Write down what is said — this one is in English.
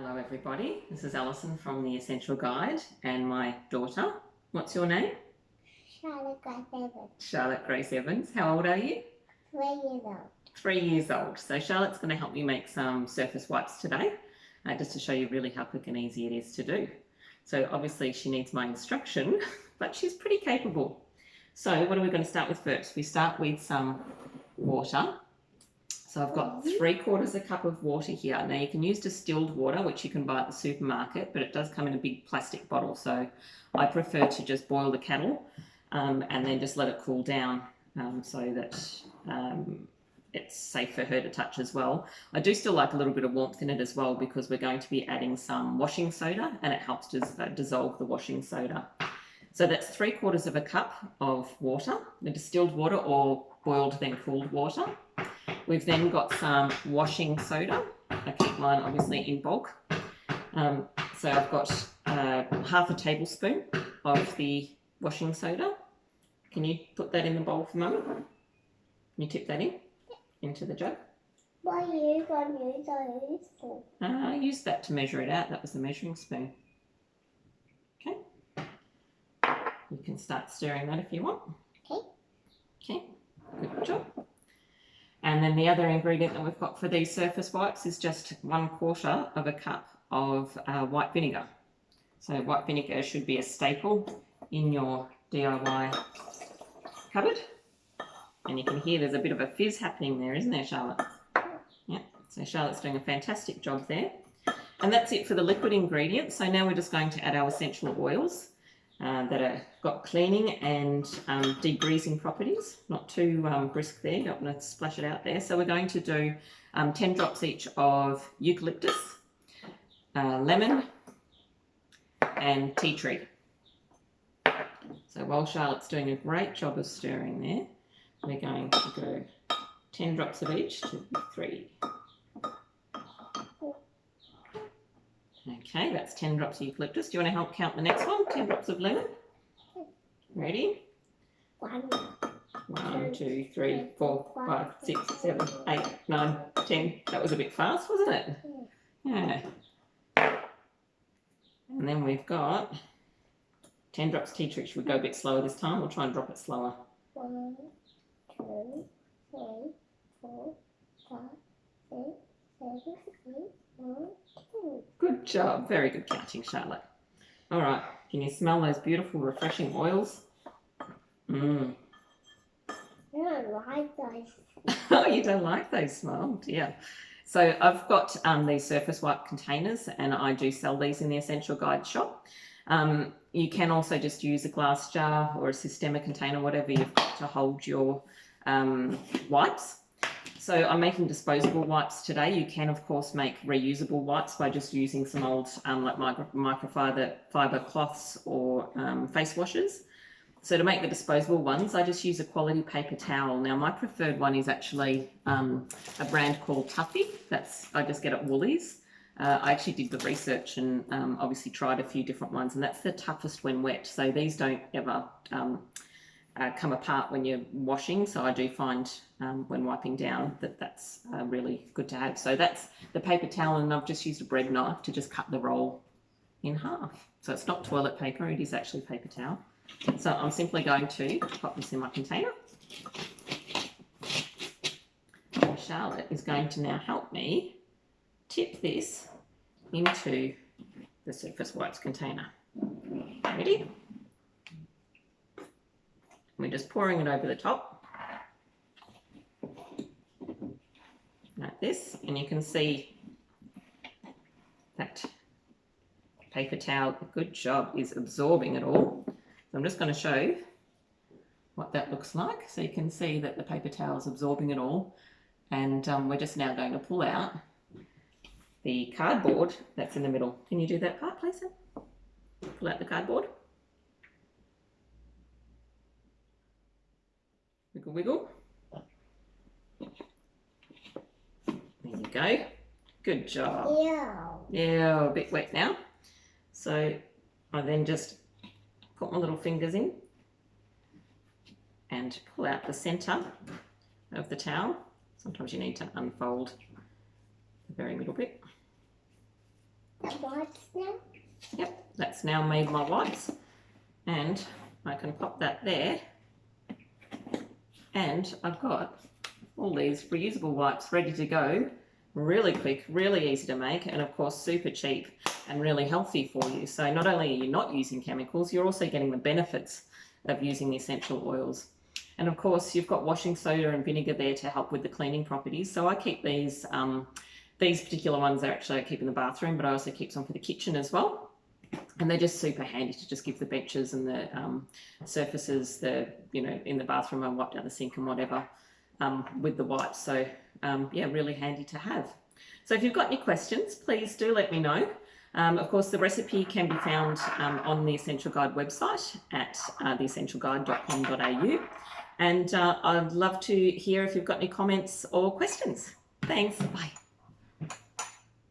Hello everybody, this is Alison from The Essential Guide and my daughter. What's your name? Charlotte Grace Evans. Charlotte Grace Evans. How old are you? 3 years old. 3 years old. So Charlotte's going to help me make some surface wipes today, just to show you really how quick and easy it is to do. So obviously she needs my instruction, but she's pretty capable. So what are we going to start with first? We start with some water. So I've got 3/4 cup of water here. Now you can use distilled water, which you can buy at the supermarket, but it does come in a big plastic bottle. So I prefer to just boil the kettle and then just let it cool down so that it's safe for her to touch as well. I do still like a little bit of warmth in it as well because we're going to be adding some washing soda and it helps to dissolve the washing soda. So that's 3/4 cup of water, the distilled water or boiled then cooled water. We've then got some washing soda. I keep mine obviously in bulk. So I've got half a tablespoon of the washing soda. Can you put that in the bowl for Mummy? Can you tip that into the jug? What are you going to use those for? I used that to measure it out. That was the measuring spoon. Okay. You can start stirring that if you want. Okay. Okay, good job. And then the other ingredient that we've got for these surface wipes is just 1/4 cup of white vinegar. So white vinegar should be a staple in your DIY cupboard. And you can hear there's a bit of a fizz happening there, isn't there, Charlotte? Yeah, so Charlotte's doing a fantastic job there. And that's it for the liquid ingredients. So now we're just going to add our essential oils that have got cleaning and degreasing properties. Not too brisk there, you don't want to splash it out there. So we're going to do 10 drops each of eucalyptus, lemon and tea tree. So while Charlotte's doing a great job of stirring there, we're going to go 10 drops of each, 2, 3. Okay, that's 10 drops of eucalyptus. Do you want to help count the next one? 10 drops of lemon. Ready? 1, 2, 3, 4, 5, 6, 7, 8, 9, 10. That was a bit fast, wasn't it? Yeah. And then we've got 10 drops tea tree. Should we go a bit slower this time? We'll try and drop it slower. 1, 2, 3, 4, 5, 6, 7, 8, 9, 10. Good job. Very good counting, Charlotte. All right. Can you smell those beautiful, refreshing oils? Mmm. I don't like those. Oh, you don't like those smells? Yeah. So I've got these surface wipe containers and I do sell these in the Essential Guide shop. You can also just use a glass jar or a Systema container, whatever you've got to hold your wipes. So I'm making disposable wipes today. You can, of course, make reusable wipes by just using some old like microfibre cloths or face washers. So to make the disposable ones, I just use a quality paper towel. Now, my preferred one is actually a brand called Tuffy. I just get at Woolies. I actually did the research and obviously tried a few different ones, and that's the toughest when wet. So these don't ever come apart when you're washing, so I do find when wiping down that's really good to have. So that's the paper towel, and I've just used a bread knife to just cut the roll in half. So it's not toilet paper, it is actually paper towel. So I'm simply going to pop this in my container. And Charlotte is going to now help me tip this into the surface wipes container. Ready? We're just pouring it over the top, like this, and you can see that paper towel, good job, is absorbing it all. So I'm just going to show what that looks like. So you can see that the paper towel is absorbing it all, and we're just now going to pull out the cardboard that's in the middle. Can you do that part, please? Pull out the cardboard. Wiggle, wiggle. There you go. Good job. Yeah, a bit wet now. So I then just put my little fingers in and pull out the centre of the towel. Sometimes you need to unfold the very middle bit. that wipes now? Yep, that's now made my wipes, and I can pop that there, and I've got all these reusable wipes ready to go. Really quick, really easy to make, and of course super cheap and really healthy for you. So not only are you not using chemicals, you're also getting the benefits of using the essential oils. And of course you've got washing soda and vinegar there to help with the cleaning properties. So I keep these particular ones are actually I keep in the bathroom, but I also keep some for the kitchen as well. And they're just super handy to just give the benches and the surfaces, in the bathroom, I wipe down the sink and whatever with the wipes. So yeah, really handy to have. So if you've got any questions, please do let me know. Of course, the recipe can be found on the Essential Guide website at theessentialguide.com.au. And I'd love to hear if you've got any comments or questions. Thanks. Bye.